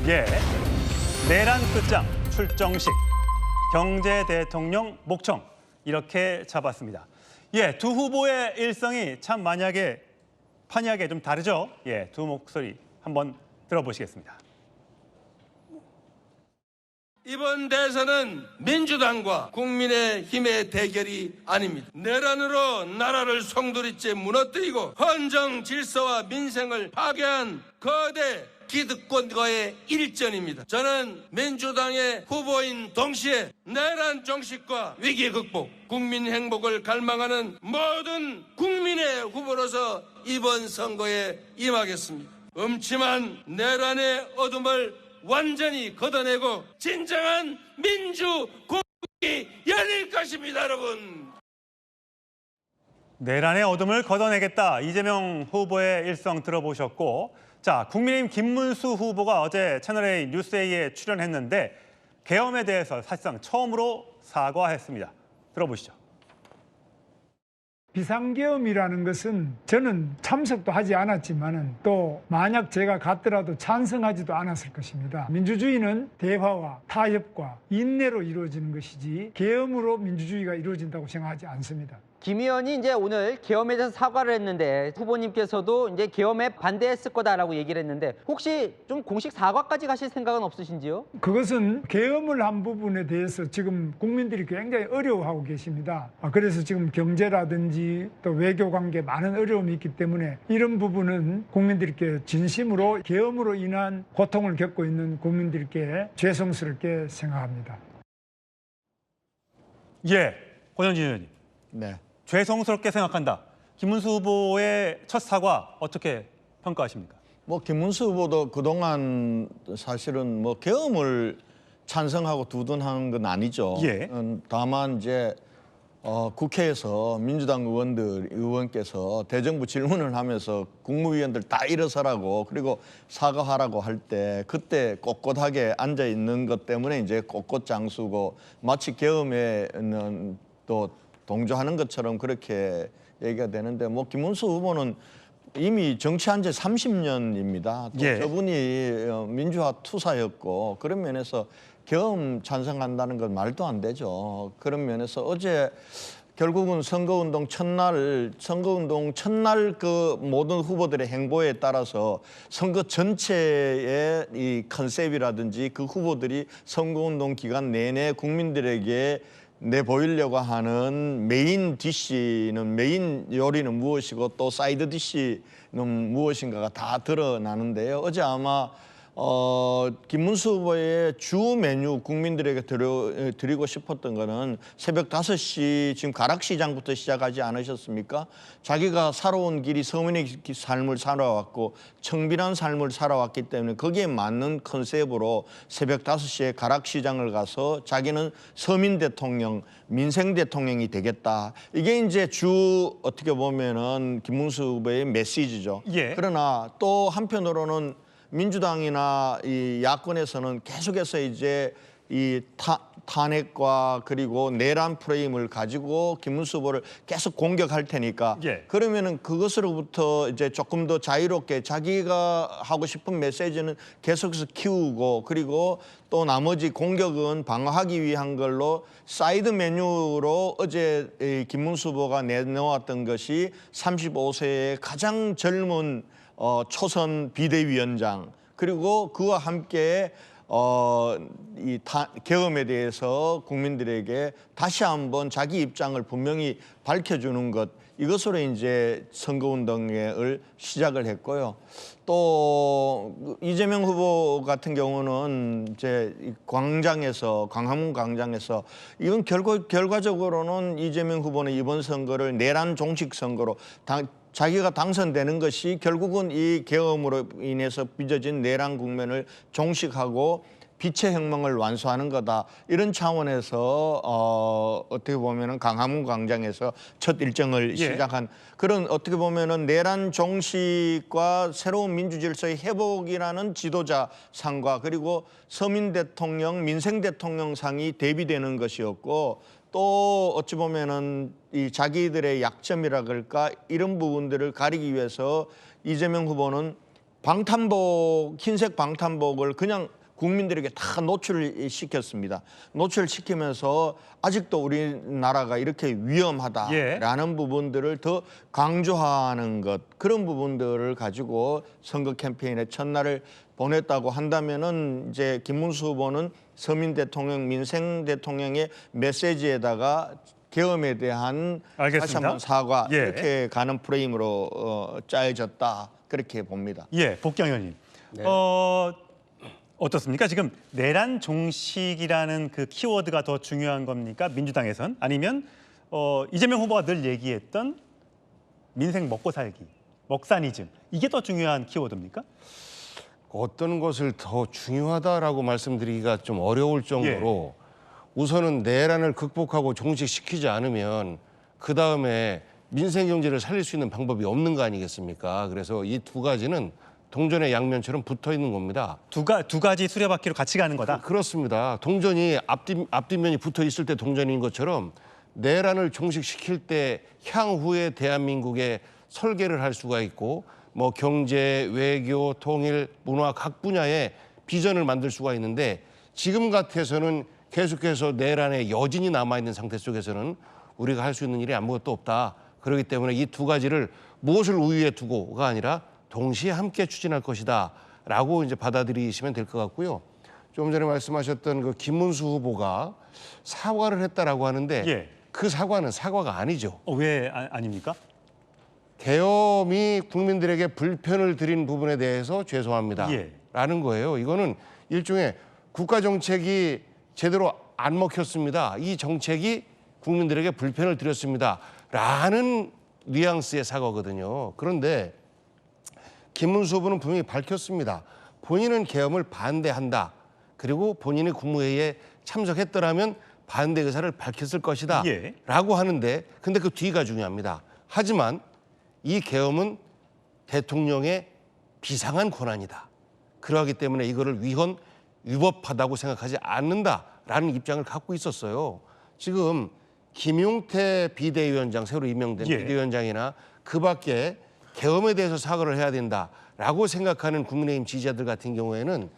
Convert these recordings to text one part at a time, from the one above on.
예, 내란 끝장 출정식, 경제 대통령 목청 이렇게 잡았습니다. 예, 두 후보의 일성이 참 판이하게 좀 다르죠. 예, 두 목소리 한번 들어보시겠습니다. 이번 대선은 민주당과 국민의힘의 대결이 아닙니다. 내란으로 나라를 송두리째 무너뜨리고 헌정 질서와 민생을 파괴한 거대 기득권과의 일전입니다. 저는 민주당의 후보인 동시에 내란 종식과 위기 극복, 국민 행복을 갈망하는 모든 국민의 후보로서 이번 선거에 임하겠습니다. 음침한 내란의 어둠을 완전히 걷어내고 진정한 민주 공국이 열릴 것입니다, 여러분. 내란의 어둠을 걷어내겠다. 이재명 후보의 일성 들어보셨고, 자, 국민의힘 김문수 후보가 어제 채널A 뉴스A에 출연했는데 계엄에 대해서 사실상 처음으로 사과했습니다. 들어보시죠. 비상계엄이라는 것은 저는 참석도 하지 않았지만은 또 만약 제가 갔더라도 찬성하지도 않았을 것입니다. 민주주의는 대화와 타협과 인내로 이루어지는 것이지 계엄으로 민주주의가 이루어진다고 생각하지 않습니다. 김 의원이 이제 오늘 계엄에 대해서 사과를 했는데 후보님께서도 이제 계엄에 반대했을 거다라고 얘기를 했는데 혹시 좀 공식 사과까지 가실 생각은 없으신지요? 그것은 계엄을 한 부분에 대해서 지금 국민들이 굉장히 어려워하고 계십니다. 그래서 지금 경제라든지 또 외교관계 많은 어려움이 있기 때문에 이런 부분은 국민들께 진심으로 계엄으로 인한 고통을 겪고 있는 국민들께 죄송스럽게 생각합니다. 예, 권영진 의원님. 네. 죄송스럽게 생각한다. 김문수 후보의 첫 사과 어떻게 평가하십니까? 김문수 후보도 그동안 사실은 계엄을 찬성하고 두둔한 건 아니죠. 예. 다만 이제 국회에서 민주당 의원께서 대정부 질문을 하면서 국무위원들 다 일어서라고 그리고 사과하라고 할 때 그때 꼿꼿하게 앉아 있는 것 때문에 이제 꼿꼿 장수고 마치 계엄에는 또 동조하는 것처럼 그렇게 얘기가 되는데 김문수 후보는 이미 정치한 지 30년입니다. 또 예. 저분이 민주화 투사였고 그런 면에서 계엄 찬성한다는 건 말도 안 되죠. 그런 면에서 어제 결국은 선거운동 첫날 그 모든 후보들의 행보에 따라서 선거 전체의 이 컨셉이라든지 그 후보들이 선거운동 기간 내내 국민들에게 내보이려고 하는 메인 요리는 무엇이고 또 사이드 디쉬는 무엇인가가 다 드러나는데요. 어제 아마 김문수 후보의 주 메뉴 국민들에게 드리고 싶었던 거는 새벽 5시 지금 가락시장부터 시작하지 않으셨습니까? 자기가 살아온 길이 서민의 삶을 살아왔고 청빈한 삶을 살아왔기 때문에 거기에 맞는 컨셉으로 새벽 5시에 가락시장을 가서 자기는 서민 대통령, 민생 대통령이 되겠다. 이게 이제 어떻게 보면은 김문수 후보의 메시지죠. 예. 그러나 또 한편으로는 민주당이나 이 야권에서는 계속해서 이제 이 탄핵과 그리고 내란 프레임을 가지고 김문수 후보를 계속 공격할 테니까 예. 그러면은 그것으로부터 이제 조금 더 자유롭게 자기가 하고 싶은 메시지는 계속해서 키우고 그리고 또 나머지 공격은 방어하기 위한 걸로 사이드 메뉴로 어제 김문수 후보가 내놓았던 것이 35세의 가장 젊은 초선 비대위원장 그리고 그와 함께 계엄에 대해서 국민들에게 다시 한번 자기 입장을 분명히 밝혀주는 것 이것으로 이제 선거운동을 시작을 했고요. 또 이재명 후보 같은 경우는 이제 광화문 광장에서 이건 결과적으로는 이재명 후보는 이번 선거를 내란 종식 선거로 자기가 당선되는 것이 결국은 이 계엄으로 인해서 빚어진 내란 국면을 종식하고 빛의 혁명을 완수하는 거다. 이런 차원에서 어떻게 보면은 광화문 광장에서 첫 일정을 시작한 그런 어떻게 보면은 내란 종식과 새로운 민주질서의 회복이라는 지도자상과 그리고 서민 대통령, 민생 대통령상이 대비되는 것이었고 또 어찌 보면은 이 자기들의 약점이라 그럴까 이런 부분들을 가리기 위해서 이재명 후보는 방탄복, 흰색 방탄복을 그냥 국민들에게 다 노출시켰습니다. 노출시키면서 아직도 우리나라가 이렇게 위험하다라는 부분들을 더 강조하는 것, 그런 부분들을 가지고 선거 캠페인의 첫날을 보냈다고 한다면은 이제 김문수 후보는 서민 대통령, 민생 대통령의 메시지에다가 계엄에 대한 알겠습니다. 다시 한번 사과 예. 이렇게 가는 프레임으로 짜여졌다 그렇게 봅니다. 예, 복경 의원님. 네. 어떻습니까? 지금 내란 종식이라는 그 키워드가 더 중요한 겁니까? 민주당에선 아니면 이재명 후보가 늘 얘기했던 민생 먹고 살기, 먹사니즘 이게 더 중요한 키워드입니까? 어떤 것을 더 중요하다라고 말씀드리기가 좀 어려울 정도로 우선은 내란을 극복하고 종식시키지 않으면 그 다음에 민생 경제를 살릴 수 있는 방법이 없는 거 아니겠습니까? 그래서 이 두 가지는 동전의 양면처럼 붙어 있는 겁니다. 두 가지 수레바퀴로 같이 가는 거다. 그렇습니다. 동전이 앞뒷면이 붙어 있을 때 동전인 것처럼 내란을 종식시킬 때 향후에 대한민국의 설계를 할 수가 있고 뭐 경제, 외교, 통일, 문화 각 분야의 비전을 만들 수가 있는데 지금 같아서는 계속해서 내란의 여진이 남아있는 상태 속에서는 우리가 할 수 있는 일이 아무것도 없다. 그렇기 때문에 이 두 가지를 무엇을 우위에 두고가 아니라 동시에 함께 추진할 것이다 라고 이제 받아들이시면 될 것 같고요. 좀 전에 말씀하셨던 그 김문수 후보가 사과를 했다라고 하는데 예. 그 사과는 사과가 아니죠. 왜 아닙니까? 계엄이 국민들에게 불편을 드린 부분에 대해서 죄송합니다 예. 라는 거예요. 이거는 일종의 국가 정책이 제대로 안 먹혔습니다. 이 정책이 국민들에게 불편을 드렸습니다 라는 뉘앙스의 사과거든요. 그런데 김문수 후보는 분명히 밝혔습니다. 본인은 계엄을 반대한다. 그리고 본인이 국무회의에 참석했더라면 반대 의사를 밝혔을 것이다. 예. 라고 하는데 근데 그 뒤가 중요합니다. 하지만 이 계엄은 대통령의 비상한 권한이다. 그러하기 때문에 이거를 위헌위법하다고 생각하지 않는다라는 입장을 갖고 있었어요. 지금 김용태 비대위원장, 새로 임명된 예. 비대위원장이나 그 밖에 계엄에 대해서 사과를 해야 된다라고 생각하는 국민의힘 지지자들 같은 경우에는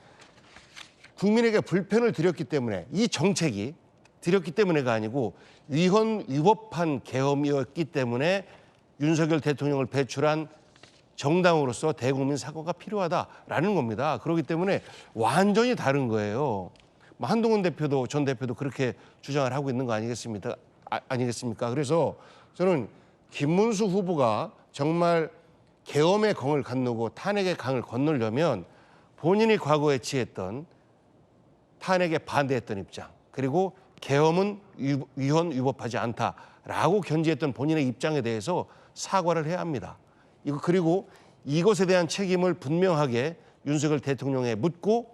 국민에게 불편을 드렸기 때문에 이 정책이 드렸기 때문에가 아니고 위헌위법한 계엄이었기 때문에 윤석열 대통령을 배출한 정당으로서 대국민 사과가 필요하다라는 겁니다. 그렇기 때문에 완전히 다른 거예요. 뭐 한동훈 대표도 전 대표도 그렇게 주장을 하고 있는 거 아니겠습니까? 그래서 저는 김문수 후보가 정말 계엄의 공을 건너고 탄핵의 강을 건너려면 본인이 과거에 취했던 탄핵에 반대했던 입장 그리고 계엄은 위헌위법하지 않다라고 견지했던 본인의 입장에 대해서 사과를 해야 합니다. 그리고 이것에 대한 책임을 분명하게 윤석열 대통령에 묻고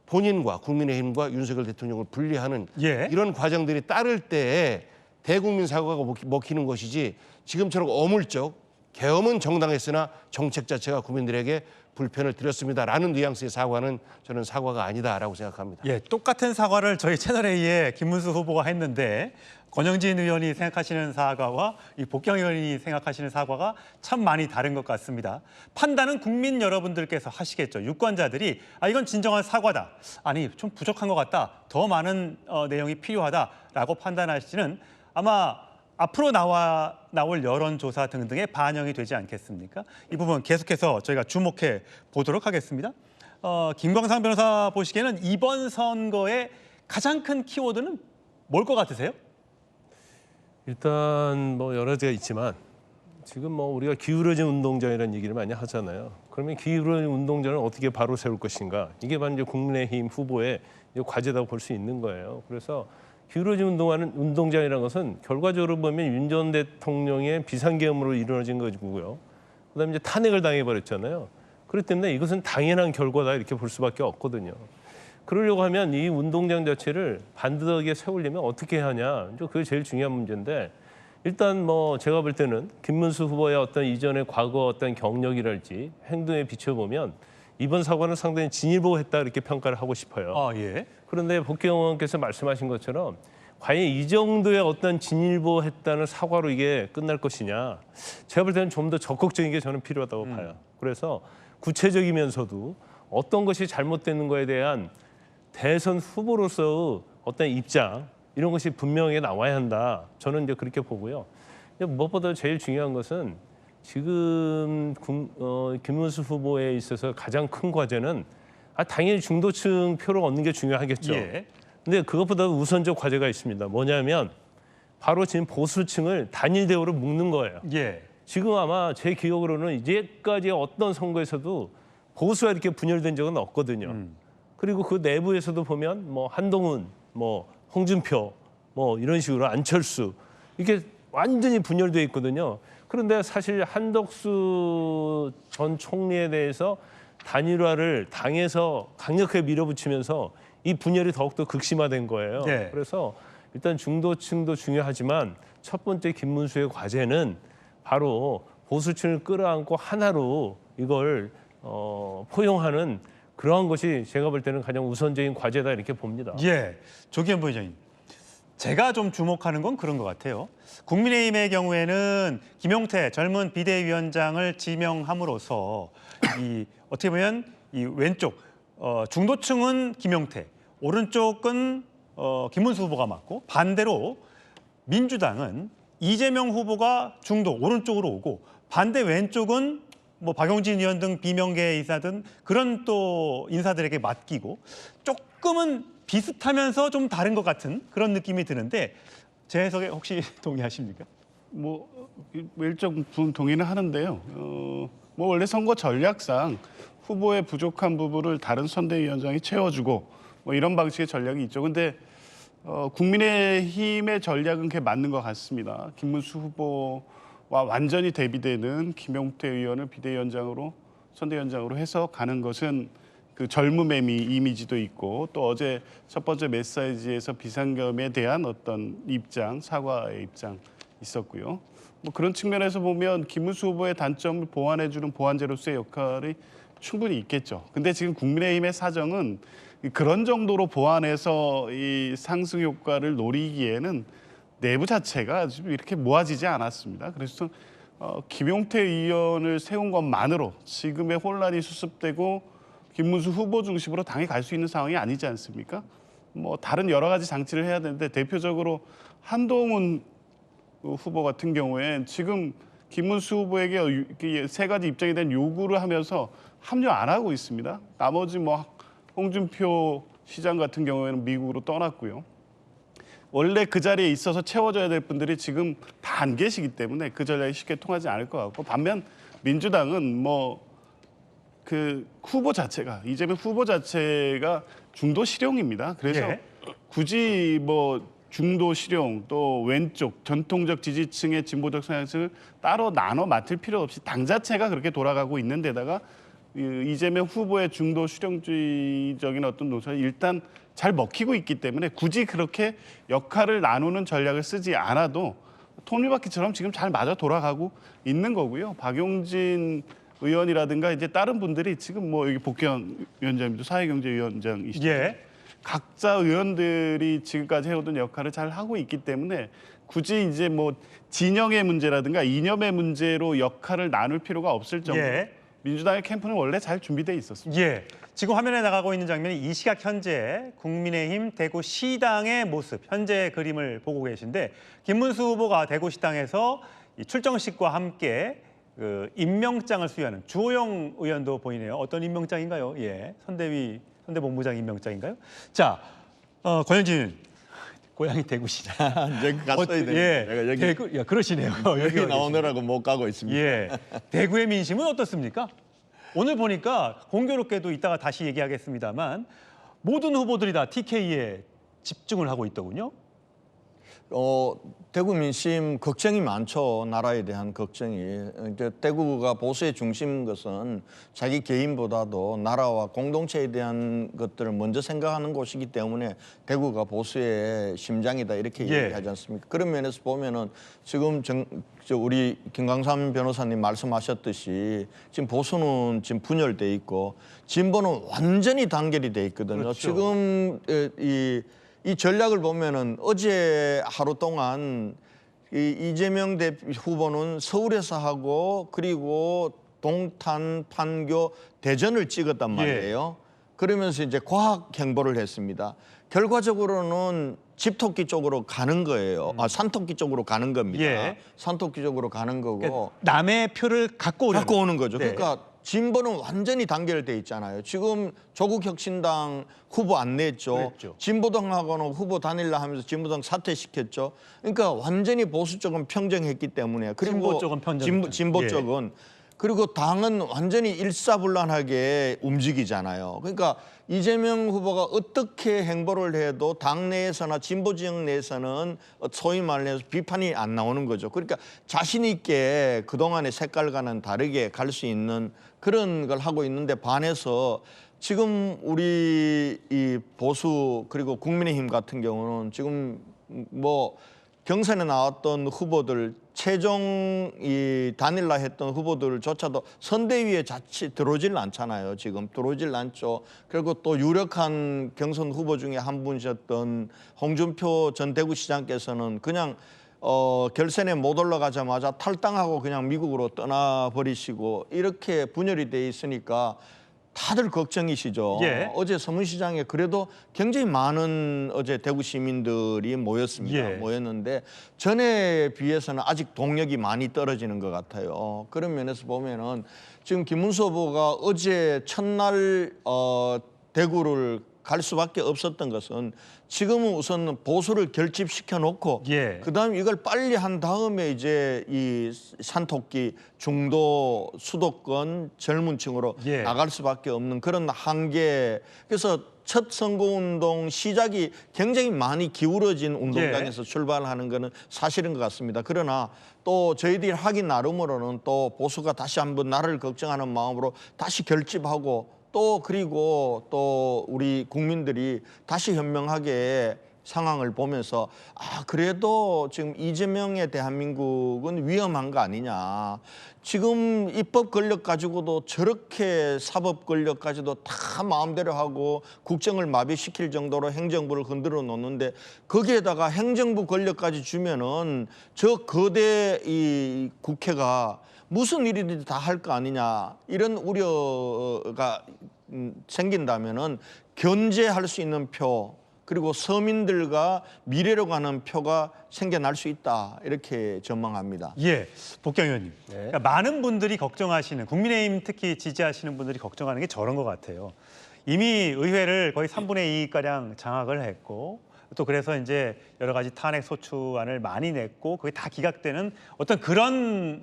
본인과 국민의힘과 윤석열 대통령을 분리하는 예. 이런 과정들이 따를 때에 대국민 사과가 먹히는 것이지 지금처럼 어물쩍 계엄은 정당했으나 정책 자체가 국민들에게 불편을 드렸습니다라는 뉘앙스의 사과는 저는 사과가 아니다라고 생각합니다. 예, 똑같은 사과를 저희 채널A에 김문수 후보가 했는데 권영진 의원이 생각하시는 사과와 이 복경 의원이 생각하시는 사과가 참 많이 다른 것 같습니다. 판단은 국민 여러분들께서 하시겠죠. 유권자들이 이건 진정한 사과다. 아니 좀 부족한 것 같다. 더 많은 내용이 필요하다라고 판단하시는 아마 앞으로 나올 여론조사 등등에 반영이 되지 않겠습니까? 이 부분 계속해서 저희가 주목해 보도록 하겠습니다. 김광상 변호사 보시기에는 이번 선거의 가장 큰 키워드는 뭘 것 같으세요? 일단 뭐 여러 가지가 있지만 지금 뭐 우리가 기울어진 운동장이라는 얘기를 많이 하잖아요. 그러면 기울어진 운동장을 어떻게 바로 세울 것인가? 이게 바로 이제 국민의힘 후보의 과제라고 볼 수 있는 거예요. 그래서 기울어진 운동장이라는 것은 결과적으로 보면 윤 전 대통령의 비상계엄으로 이루어진 것이고요. 그다음에 이제 탄핵을 당해버렸잖아요. 그렇기 때문에 이것은 당연한 결과다 이렇게 볼 수밖에 없거든요. 그러려고 하면 이 운동장 자체를 반듯하게 세우려면 어떻게 하냐. 그게 제일 중요한 문제인데 일단 뭐 제가 볼 때는 김문수 후보의 어떤 이전의 과거 어떤 경력이랄지 행동에 비춰보면 이번 사과는 상당히 진일보했다 이렇게 평가를 하고 싶어요. 예. 그런데 복경 의원께서 말씀하신 것처럼 과연 이 정도의 어떤 진일보했다는 사과로 이게 끝날 것이냐. 제가 볼 때는 좀 더 적극적인 게 저는 필요하다고 봐요. 그래서 구체적이면서도 어떤 것이 잘못되는 거에 대한 대선 후보로서의 어떤 입장 이런 것이 분명하게 나와야 한다. 저는 이제 그렇게 보고요. 무엇보다 제일 중요한 것은 지금 김문수 후보에 있어서 가장 큰 과제는 당연히 중도층 표를 얻는 게 중요하겠죠. 예. 근데 그것보다 우선적 과제가 있습니다. 뭐냐면 바로 지금 보수층을 단일 대우로 묶는 거예요. 예. 지금 아마 제 기억으로는 이제까지 어떤 선거에서도 보수가 이렇게 분열된 적은 없거든요. 그리고 그 내부에서도 보면 뭐 한동훈, 뭐 홍준표, 뭐 이런 식으로 안철수 이렇게 완전히 분열돼 있거든요. 그런데 사실 한덕수 전 총리에 대해서 단일화를 당에서 강력하게 밀어붙이면서 이 분열이 더욱더 극심화된 거예요. 네. 그래서 일단 중도층도 중요하지만 첫 번째 김문수의 과제는 바로 보수층을 끌어안고 하나로 이걸 포용하는 그러한 것이 제가 볼 때는 가장 우선적인 과제다 이렇게 봅니다. 예, 조기현 부회장님. 제가 좀 주목하는 건 그런 것 같아요. 국민의힘의 경우에는 김용태 젊은 비대위원장을 지명함으로써 이 어떻게 보면 이 왼쪽 중도층은 김용태, 오른쪽은 김문수 후보가 맞고 반대로 민주당은 이재명 후보가 중도 오른쪽으로 오고 반대 왼쪽은 뭐 박용진 의원 등 비명계 인사든 그런 또 인사들에게 맡기고 조금은 비슷하면서 좀 다른 것 같은 그런 느낌이 드는데 제 해석에 혹시 동의하십니까? 뭐 일정 부분 동의는 하는데요. 뭐 원래 선거 전략상 후보의 부족한 부분을 다른 선대위원장이 채워주고 뭐 이런 방식의 전략이 있죠. 근데 국민의힘의 전략은 그게 맞는 것 같습니다. 김문수 후보와 완전히 대비되는 김용태 의원을 비대위원장으로 선대위원장으로 해서 가는 것은 그 젊음의 이미지도 있고 또 어제 첫 번째 메시지에서 비상겸에 대한 어떤 입장, 사과의 입장 있었고요. 뭐 그런 측면에서 보면 김문수 후보의 단점을 보완해주는 보완제로서의 역할이 충분히 있겠죠. 근데 지금 국민의힘의 사정은 그런 정도로 보완해서 이 상승 효과를 노리기에는 내부 자체가 지금 이렇게 모아지지 않았습니다. 그래서 김용태 의원을 세운 것만으로 지금의 혼란이 수습되고 김문수 후보 중심으로 당이 갈 수 있는 상황이 아니지 않습니까? 뭐 다른 여러 가지 장치를 해야 되는데 대표적으로 한동훈 후보 같은 경우엔 지금 김문수 후보에게 세 가지 입장에 대한 요구를 하면서 합류 안 하고 있습니다. 나머지 뭐 홍준표 시장 같은 경우에는 미국으로 떠났고요. 원래 그 자리에 있어서 채워줘야 될 분들이 지금 다 안 계시기 때문에 그 전략이 쉽게 통하지 않을 것 같고 반면 민주당은 뭐 그 후보 자체가 이재명 후보 자체가 중도 실용입니다. 그래서 예. 굳이 뭐 중도 실용 또 왼쪽 전통적 지지층의 진보적 성향을 따로 나눠 맡을 필요 없이 당 자체가 그렇게 돌아가고 있는 데다가 이재명 후보의 중도 실용주의적인 어떤 노선이 일단 잘 먹히고 있기 때문에 굳이 그렇게 역할을 나누는 전략을 쓰지 않아도 톱니바퀴처럼 지금 잘 맞아 돌아가고 있는 거고요. 박용진 의원이라든가 이제 다른 분들이 지금 뭐 여기 복현 위원장님도 사회경제위원장이시죠. 예. 각자 의원들이 지금까지 해오던 역할을 잘 하고 있기 때문에 굳이 이제 뭐 진영의 문제라든가 이념의 문제로 역할을 나눌 필요가 없을 정도로 예. 민주당의 캠프는 원래 잘 준비돼 있었습니다. 예. 지금 화면에 나가고 있는 장면이 이 시각 현재 국민의힘 대구시당의 모습, 현재 그림을 보고 계신데 김문수 후보가 대구시당에서 이 출정식과 함께 그 임명장을 수여하는 주호영 의원도 보이네요. 어떤 임명장인가요? 예, 선대본부장 임명장인가요? 자, 권현진 고향이 대구시다. 이제 갔어야 되는데 예, 내가 여기 대구, 야, 그러시네요. 여기 와 나오느라고 못 가고 있습니다. 예, 대구의 민심은 어떻습니까? 오늘 보니까 공교롭게도 이따가 다시 얘기하겠습니다만 모든 후보들이 다 TK에 집중을 하고 있더군요. 대구 민심 걱정이 많죠. 나라에 대한 걱정이. 이제 대구가 보수의 중심인 것은 자기 개인보다도 나라와 공동체에 대한 것들을 먼저 생각하는 곳이기 때문에 대구가 보수의 심장이다 이렇게 예. 얘기하지 않습니까? 그런 면에서 보면은 지금 우리 김광삼 변호사님 말씀하셨듯이 지금 보수는 지금 분열돼 있고 진보는 완전히 단결이 돼 있거든요. 그렇죠. 지금 이 전략을 보면은 어제 하루 동안 이재명 후보는 서울에서 하고 그리고 동탄, 판교, 대전을 찍었단 말이에요. 그러면서 이제 과학 행보를 했습니다. 결과적으로는 집토끼 쪽으로 가는 거예요. 산토끼 쪽으로 가는 겁니다. 예. 산토끼 쪽으로 가는 거고. 그러니까 남의 표를 갖고 오는 거죠. 네. 그러니까 진보는 완전히 단결돼 있잖아요. 지금 조국혁신당 후보 안 냈죠. 그랬죠. 진보당하고는 후보 단일화 하면서 진보당 사퇴시켰죠. 그러니까 완전히 보수 쪽은 평정했기 때문에. 그리고 진보 쪽은 평정했죠. 진보 예. 쪽은. 그리고 당은 완전히 일사불란하게 움직이잖아요. 그러니까 이재명 후보가 어떻게 행보를 해도 당 내에서나 진보 지역 내에서는 소위 말해서 비판이 안 나오는 거죠. 그러니까 자신 있게 그동안의 색깔과는 다르게 갈 수 있는 그런 걸 하고 있는데 반해서 지금 우리 이 보수 그리고 국민의힘 같은 경우는 지금 뭐 경선에 나왔던 후보들 최종 이 단일화 했던 후보들조차도 선대위에 자칫 들어오질 않잖아요. 지금 들어오질 않죠. 그리고 또 유력한 경선 후보 중에 한 분이셨던 홍준표 전 대구시장께서는 그냥 결선에 못 올라가자마자 탈당하고 그냥 미국으로 떠나버리시고 이렇게 분열이 돼 있으니까 다들 걱정이시죠. 예. 어제 서문시장에 그래도 굉장히 많은 어제 대구 시민들이 모였습니다. 예. 모였는데 전에 비해서는 아직 동력이 많이 떨어지는 것 같아요. 그런 면에서 보면은 지금 김문수 후보가 어제 첫날 대구를 갈 수밖에 없었던 것은 지금은 우선 보수를 결집시켜 놓고 예. 그다음에 이걸 빨리 한 다음에 이제 이 산토끼 중도 수도권 젊은 층으로 예. 나갈 수밖에 없는 그런 한계. 그래서 첫 선거운동 시작이 굉장히 많이 기울어진 운동장에서 출발하는 것은 사실인 것 같습니다. 그러나 또 저희들이 하기 나름으로는 또 보수가 다시 한번 나라를 걱정하는 마음으로 다시 결집하고 또 그리고 또 우리 국민들이 다시 현명하게 상황을 보면서 그래도 지금 이재명의 대한민국은 위험한 거 아니냐. 지금 입법 권력 가지고도 저렇게 사법 권력 가지고도 다 마음대로 하고 국정을 마비시킬 정도로 행정부를 흔들어 놓는데 거기에다가 행정부 권력까지 주면은 저 거대 이 국회가 무슨 일이든지 다 할 거 아니냐 이런 우려가 생긴다면은 견제할 수 있는 표 그리고 서민들과 미래로 가는 표가 생겨날 수 있다 이렇게 전망합니다. 예, 복경 의원님. 그러니까 많은 분들이 걱정하시는 국민의힘 특히 지지하시는 분들이 걱정하는 게 저런 것 같아요. 이미 의회를 거의 3분의 2가량 장악을 했고 또 그래서 이제 여러 가지 탄핵 소추안을 많이 냈고 그게 다 기각되는 어떤 그런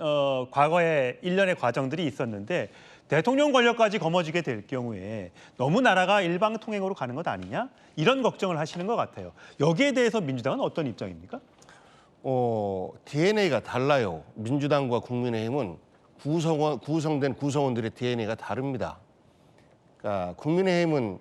과거의 일련의 과정들이 있었는데 대통령 권력까지 거머쥐게 될 경우에 너무 나라가 일방통행으로 가는 것 아니냐? 이런 걱정을 하시는 것 같아요. 여기에 대해서 민주당은 어떤 입장입니까? DNA가 달라요. 민주당과 국민의힘은 구성된 구성원들의 DNA가 다릅니다. 그러니까 국민의힘은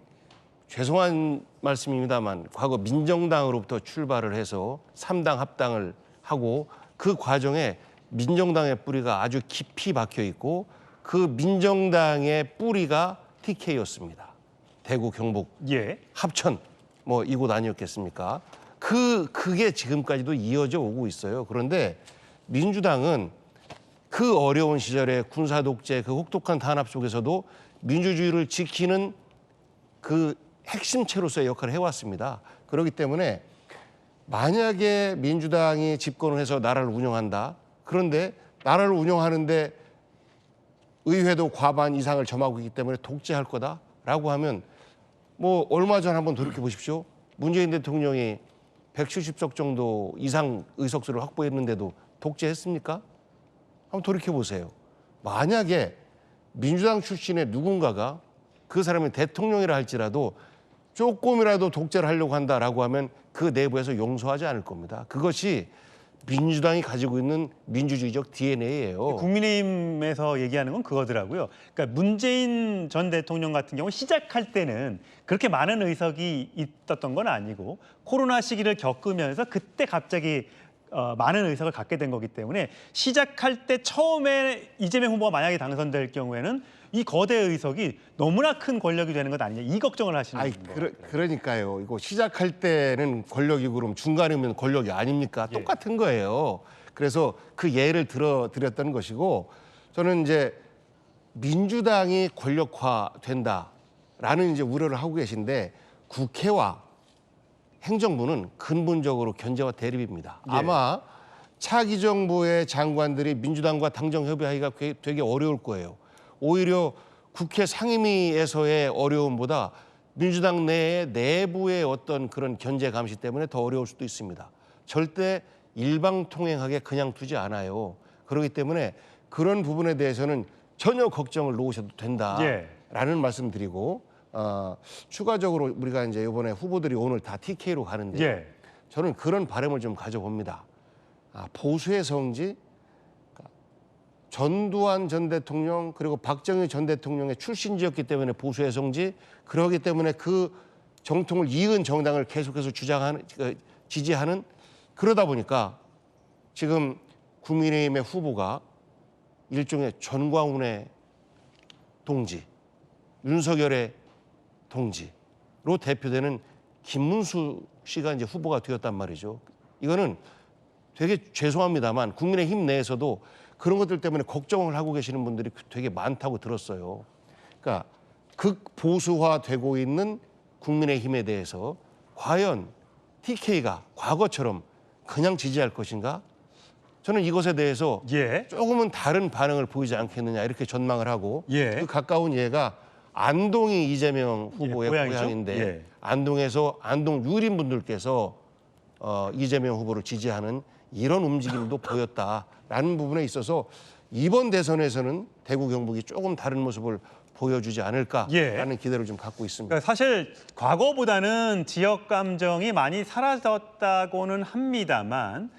죄송한 말씀입니다만 과거 민정당으로부터 출발을 해서 3당 합당을 하고 그 과정에 민정당의 뿌리가 아주 깊이 박혀 있고 그 민정당의 뿌리가 TK였습니다. 대구, 경북, 예. 합천 뭐 이곳 아니었겠습니까? 그게 지금까지도 이어져 오고 있어요. 그런데 민주당은 그 어려운 시절에 군사 독재 그 혹독한 탄압 속에서도 민주주의를 지키는 그 핵심체로서의 역할을 해왔습니다. 그렇기 때문에 만약에 민주당이 집권을 해서 나라를 운영한다. 그런데 나라를 운영하는데 의회도 과반 이상을 점하고 있기 때문에 독재할 거다라고 하면 뭐 얼마 전 한번 돌이켜 보십시오. 문재인 대통령이 170석 정도 이상 의석수를 확보했는데도 독재했습니까? 한번 돌이켜 보세요. 만약에 민주당 출신의 누군가가 그 사람이 대통령이라 할지라도 조금이라도 독재를 하려고 한다라고 하면 그 내부에서 용서하지 않을 겁니다. 그것이 민주당이 가지고 있는 민주주의적 DNA예요. 국민의힘에서 얘기하는 건 그거더라고요. 그러니까 문재인 전 대통령 같은 경우 시작할 때는 그렇게 많은 의석이 있었던 건 아니고 코로나 시기를 겪으면서 그때 갑자기 많은 의석을 갖게 된 거기 때문에 시작할 때 처음에 이재명 후보가 만약에 당선될 경우에는 이 거대 의석이 너무나 큰 권력이 되는 것 아니냐 이 걱정을 하시는 거예요. 그러니까요. 이거 시작할 때는 권력이고 그럼 중간이면 권력이 아닙니까? 똑같은 거예요. 그래서 그 예를 들어드렸던 것이고 저는 이제 민주당이 권력화된다라는 이제 우려를 하고 계신데 국회와 행정부는 근본적으로 견제와 대립입니다. 예. 아마 차기 정부의 장관들이 민주당과 당정 협의하기가 되게 어려울 거예요. 오히려 국회 상임위에서의 어려움보다 민주당 내부의 어떤 그런 견제 감시 때문에 더 어려울 수도 있습니다. 절대 일방통행하게 그냥 두지 않아요. 그렇기 때문에 그런 부분에 대해서는 전혀 걱정을 놓으셔도 된다라는 말씀드리고 추가적으로 우리가 이제 이번에 후보들이 오늘 다 TK로 가는데 예. 저는 그런 바람을 좀 가져봅니다. 보수의 성지, 전두환 전 대통령 그리고 박정희 전 대통령의 출신지였기 때문에 보수의 성지, 그러기 때문에 그 정통을 이은 정당을 계속해서 지지하는, 그러다 보니까 지금 국민의힘의 후보가 일종의 전광훈의 동지, 윤석열의 동지로 대표되는 김문수 씨가 이제 후보가 되었단 말이죠. 이거는 되게 죄송합니다만 국민의힘 내에서도 그런 것들 때문에 걱정을 하고 계시는 분들이 되게 많다고 들었어요. 그러니까 극보수화되고 있는 국민의힘에 대해서 과연 TK가 과거처럼 그냥 지지할 것인가? 저는 이것에 대해서 예. 조금은 다른 반응을 보이지 않겠느냐 이렇게 전망을 하고 예. 그 가까운 예가 안동이 이재명 후보의 고향이죠? 고향인데 예. 안동에서 안동 유림분들께서 이재명 후보를 지지하는 이런 움직임도 보였다라는 부분에 있어서 이번 대선에서는 대구 경북이 조금 다른 모습을 보여주지 않을까라는 예. 기대를 좀 갖고 있습니다. 그러니까 사실 과거보다는 지역 감정이 많이 사라졌다고는 합니다만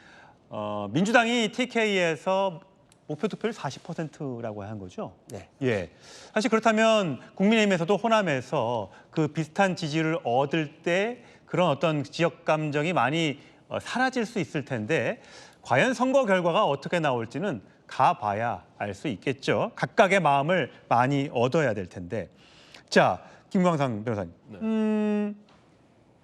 민주당이 TK에서 목표 투표율 40%라고 한 거죠. 네. 예. 사실 그렇다면 국민의힘에서도 호남에서 그 비슷한 지지를 얻을 때 그런 어떤 지역 감정이 많이 사라질 수 있을 텐데 과연 선거 결과가 어떻게 나올지는 가봐야 알 수 있겠죠. 각각의 마음을 많이 얻어야 될 텐데. 자, 김광상 변호사님.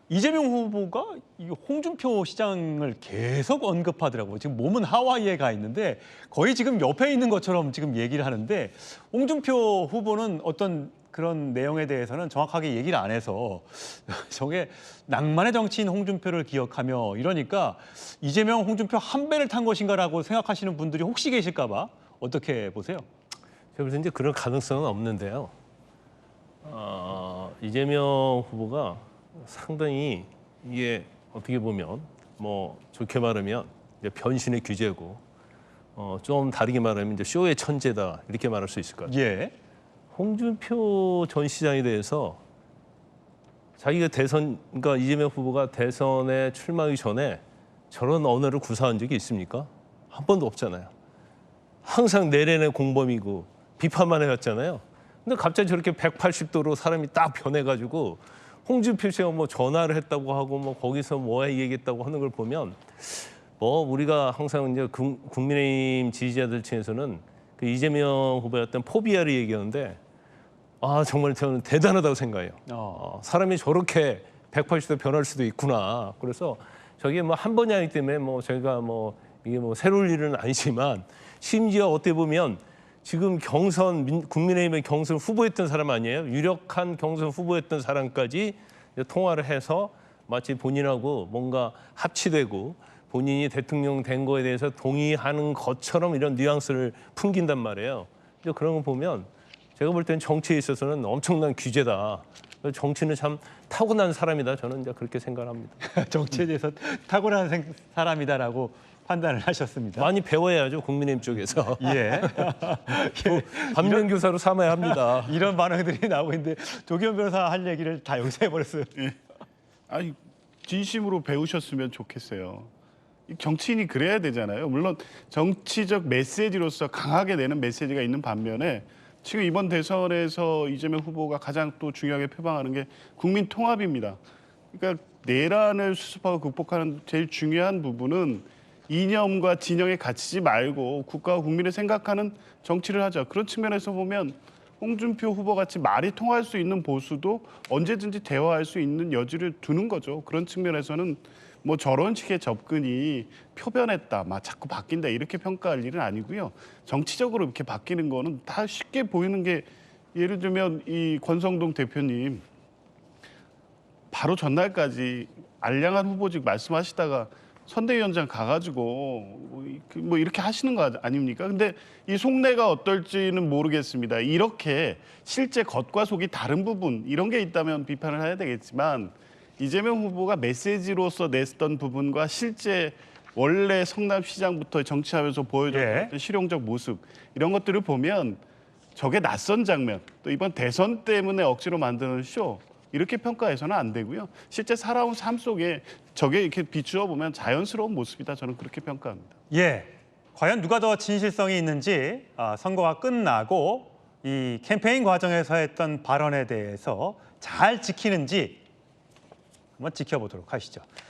이재명 후보가 이 홍준표 시장을 계속 언급하더라고요. 지금 몸은 하와이에 가 있는데 거의 지금 옆에 있는 것처럼 지금 얘기를 하는데 홍준표 후보는 어떤 그런 내용에 대해서는 정확하게 얘기를 안 해서 저게 낭만의 정치인 홍준표를 기억하며 이러니까 이재명, 홍준표 한 배를 탄 것인가라고 생각하시는 분들이 혹시 계실까 봐 어떻게 보세요? 그래서 이제 그런 가능성은 없는데요. 이재명 후보가 상당히 이게 어떻게 보면 뭐 좋게 말하면 이제 변신의 규제고 좀 다르게 말하면 이제 쇼의 천재다 이렇게 말할 수 있을 것 같아요. 예. 홍준표 전 시장에 대해서 자기가 그러니까 이재명 후보가 대선에 출마하기 전에 저런 언어를 구사한 적이 있습니까? 한 번도 없잖아요. 항상 내란의 공범이고 비판만 해왔잖아요. 근데 갑자기 저렇게 180도로 사람이 딱 변해가지고 홍준표 씨가 뭐 전화를 했다고 하고 뭐 거기서 뭐 얘기했다고 하는 걸 보면 뭐 우리가 항상 이제 국민의힘 지지자들 층에서는 그 이재명 후보의 어떤 포비아를 얘기하는데 정말 저는 대단하다고 생각해요. 사람이 저렇게 180도 변할 수도 있구나. 그래서 저게 뭐 한 번이 아니기 때문에 뭐 저희가 뭐 이게 뭐 새로운 일은 아니지만 심지어 어떻게 보면 지금 국민의힘의 경선 후보였던 사람 아니에요? 유력한 경선 후보였던 사람까지 통화를 해서 마치 본인하고 뭔가 합치되고 본인이 대통령 된 거에 대해서 동의하는 것처럼 이런 뉘앙스를 풍긴단 말이에요. 근데 그런 거 보면 제가 볼 때는 정치에 있어서는 엄청난 규제다. 정치는 참 타고난 사람이다. 저는 이제 그렇게 생각합니다. 정치에 대해서 탁월한 사람이다라고 판단을 하셨습니다. 많이 배워야죠, 국민의힘 쪽에서. 예. 반면 교사로 삼아야 합니다. 이런 반응들이 나오고 있는데 조기현 변호사 할 얘기를 다 여기서 해버렸어요. 아니 진심으로 배우셨으면 좋겠어요. 정치인이 그래야 되잖아요. 물론 정치적 메시지로서 강하게 내는 메시지가 있는 반면에 지금 이번 대선에서 이재명 후보가 가장 또 중요하게 표방하는 게 국민 통합입니다. 그러니까 내란을 수습하고 극복하는 제일 중요한 부분은 이념과 진영에 갇히지 말고 국가와 국민을 생각하는 정치를 하자. 그런 측면에서 보면 홍준표 후보 같이 말이 통할 수 있는 보수도 언제든지 대화할 수 있는 여지를 두는 거죠. 그런 측면에서는 뭐 저런 식의 접근이 표변했다, 막 자꾸 바뀐다 이렇게 평가할 일은 아니고요. 정치적으로 이렇게 바뀌는 거는 다 쉽게 보이는 게 예를 들면 이 권성동 대표님 바로 전날까지 알량한 후보직 말씀하시다가 선대위원장 가가지고 뭐 이렇게 하시는 거 아닙니까? 근데 이 속내가 어떨지는 모르겠습니다. 이렇게 실제 겉과 속이 다른 부분 이런 게 있다면 비판을 해야 되겠지만 이재명 후보가 메시지로서 냈던 부분과 실제 원래 성남시장부터 정치하면서 보여줬던 실용적 모습 이런 것들을 보면 저게 낯선 장면 또 이번 대선 때문에 억지로 만드는 쇼 이렇게 평가해서는 안 되고요. 실제 살아온 삶 속에 저게 이렇게 비추어 보면 자연스러운 모습이다. 저는 그렇게 평가합니다. 예, 과연 누가 더 진실성이 있는지 선거가 끝나고 이 캠페인 과정에서 했던 발언에 대해서 잘 지키는지 한번 지켜보도록 하시죠.